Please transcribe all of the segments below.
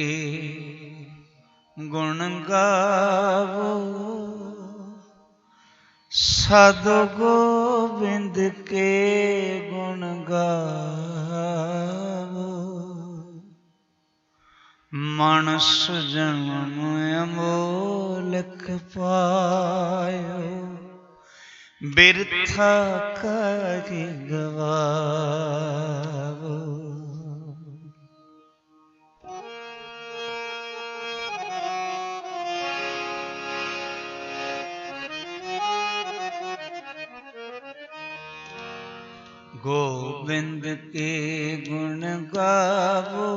के गुण गावो, साधु गोविंद के गुण गावो। मानस जन्म अमोलक पायो, बिरथा करि गवावो। गोविंद के गुण गावो,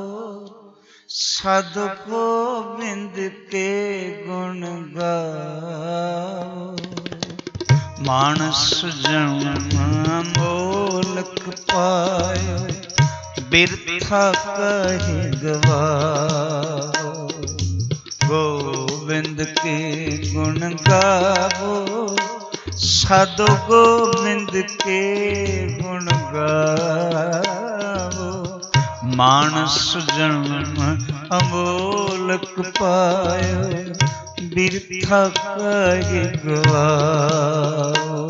साधु गोविंद के गुण गावो। मानस जन्म मोलक पायो, बिरथा कहि गवाओ। गोविंद के गुण गावो, साधु गोविंद के गुण गावो। मानस जन्म अमोलक पायो, बिरथा कहि गवाओ।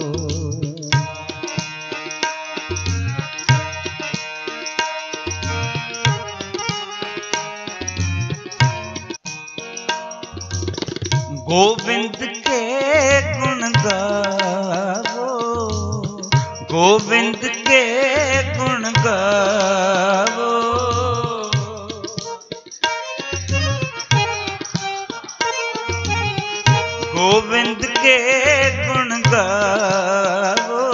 गोविंद के गुण गावो, गोविंद के गुण गावो। गोविंद के गुण गावो,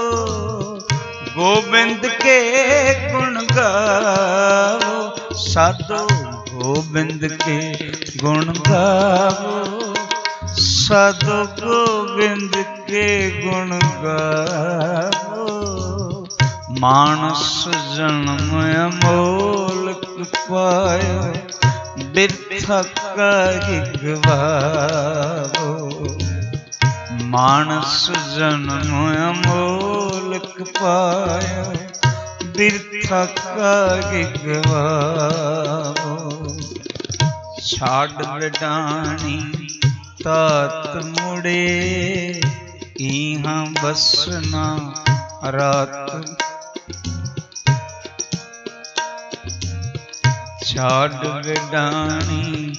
गोविंद के गुण गावो। साधु गोविंद के गुण गावो, साधु गोविंद के गुण गावो। मानस जन्म अमोलक पायो, बिरथा कहि गवाओ। मानस जन्म अमोलक पायो, बिरथा कहि गवाओ। छाड़ विडाणी तात मुड़े, इहाँ बसना रात। छाड़ विडाणी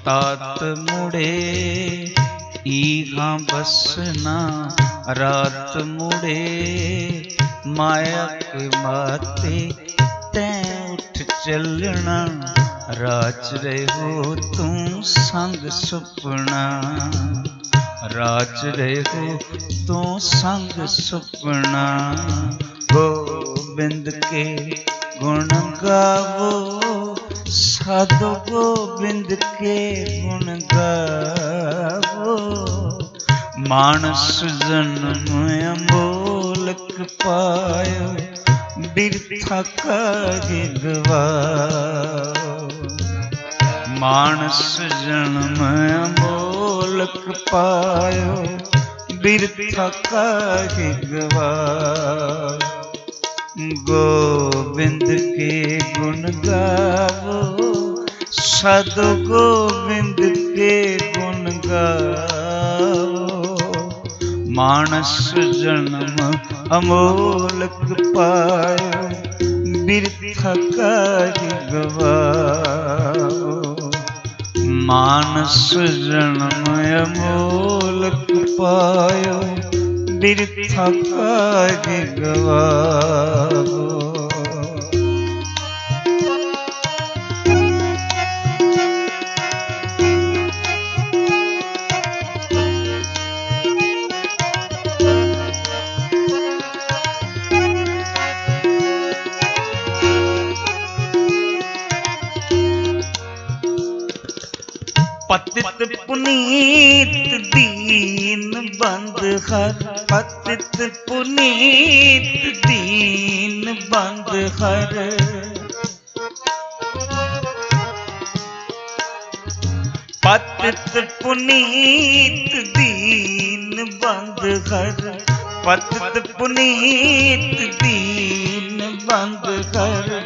तात मुड़े, इहाँ बसना रात मुड़े। माया के माते तैं उठ चलना, राज रहो तू संग सुपना। राज रहो तू संग सुपना। गोविंद के गुण गावो, साधु गोविंद के गुण गावो। मानस जन्म अमोलक पायो, बिरथा कहि गवाओ। मानस जन्म अमोलक पायो, बिरथा कहि गवाओ। गोविंद के गुण गावो, साधु गोविंद के गुण गावो। मानस जन्म अमोलक पायो, बिरथा कहि गवाओ। मानस जन्म अमोलक पायो, बिरथा कहि गवाओ। पतित पुनीत दीन बंद हर, पतित पुनीत दीन बंद हर। पतित पुनीत दीन बंद हर, पतित पुनीत दीन बंद हर।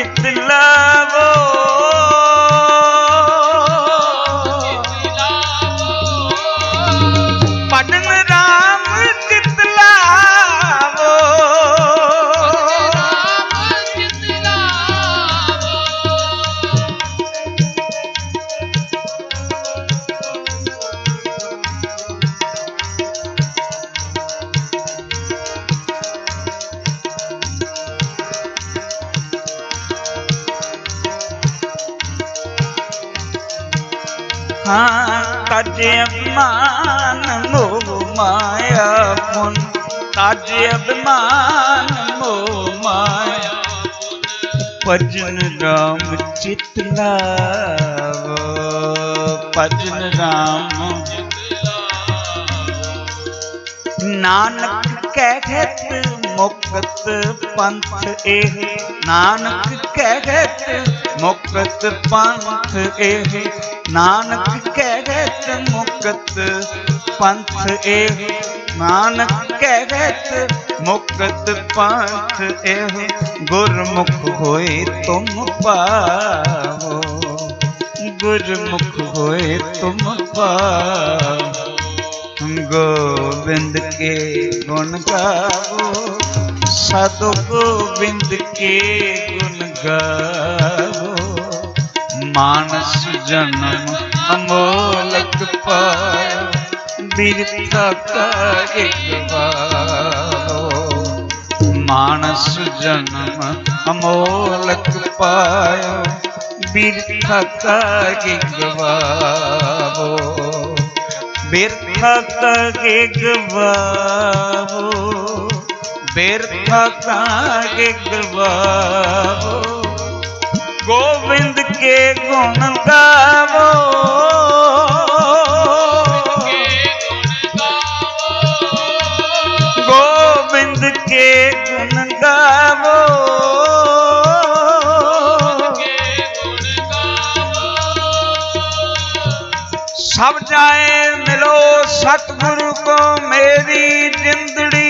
चित लावो भजन राम चित लावो ताजे अभिमान मोह माया पुन ताजे अभिमान मोह माया भजन राम चित लावो भजन राम नानक कहत मुक्त पंथ एह नानक कहत मुक्त पंथ एह नानक कहत मुक्त पंथ एह नानक कहत मुक्त पंथ एह गुरमुख होए तुम पावो गुरमुख होए तुम पावो गोविंद के गुण गावो साधु गोविंद के गुण गावो मानस जन्म अमोलक पायो बिरथा कार्य गवाओ मानस जन्म अमोलक पायो बिरथा कार्य गवाओ बिरथा कार्य गवाओ बिरथा कार्य गवाओ गोविंद के गुण गावो गोविंद के गुण गावो सब जाए मिलो सतगुरु को मेरी जिंदड़ी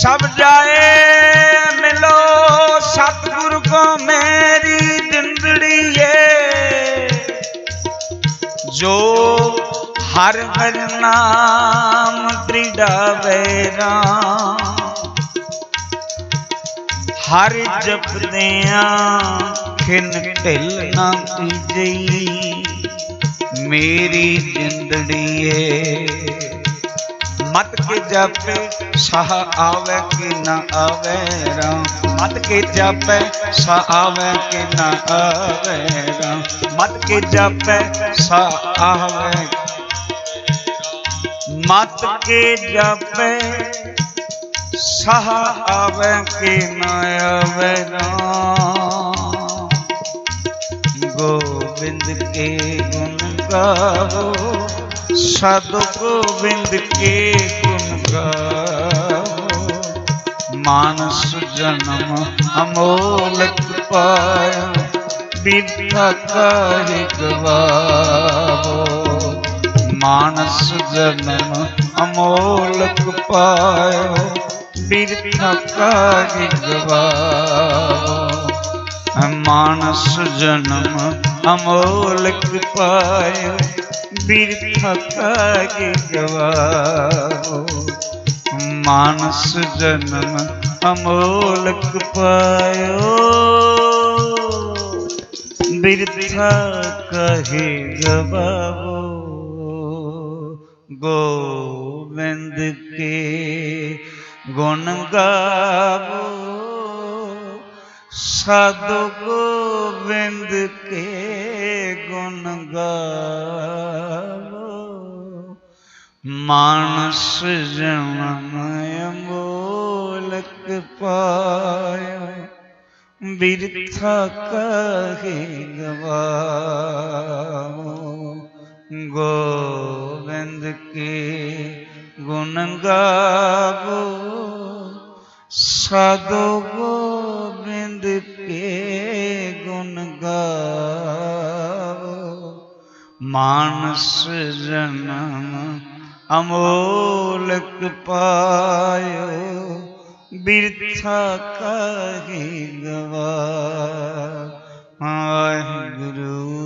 सब जाए मिलो सतगुरु को मेरी जिंदड़ी जो हर हर नाम दृढ़ावे राम हर जप दिया खिन ढिल ना कीजई मेरी जिंदड़ी मत के जापे साह आवे कि न आवे राम मत के जापे साह आवे कि न आवे राम मत के जापे साह आवे मत के जापे साह आवे कि न आवे राम गोविंद के गुण गावो साधु गोविंद के गुण गावो मानस जन्म अमोलक पायो बिरथा कार्य गवावो मानस जन्म अमोलक पायो बिरथा कार्य गवावो मानस जन्म अमोलक पायो बिरथा कार्य गवाओ मानस जन्म अमोलक पायो बिरथा कार्य गवाओ गोविंद के गुण गावो साधु गोविंद के गुण गावो मानस जन्म अमोलक पायो बिरथा काहे गवाओ गोविंद के गुण गावो साधु गोविंद के गुण गावो मानस जन्म अमोलक पायो, बिरथा काहे गवाया। वाहिगुरु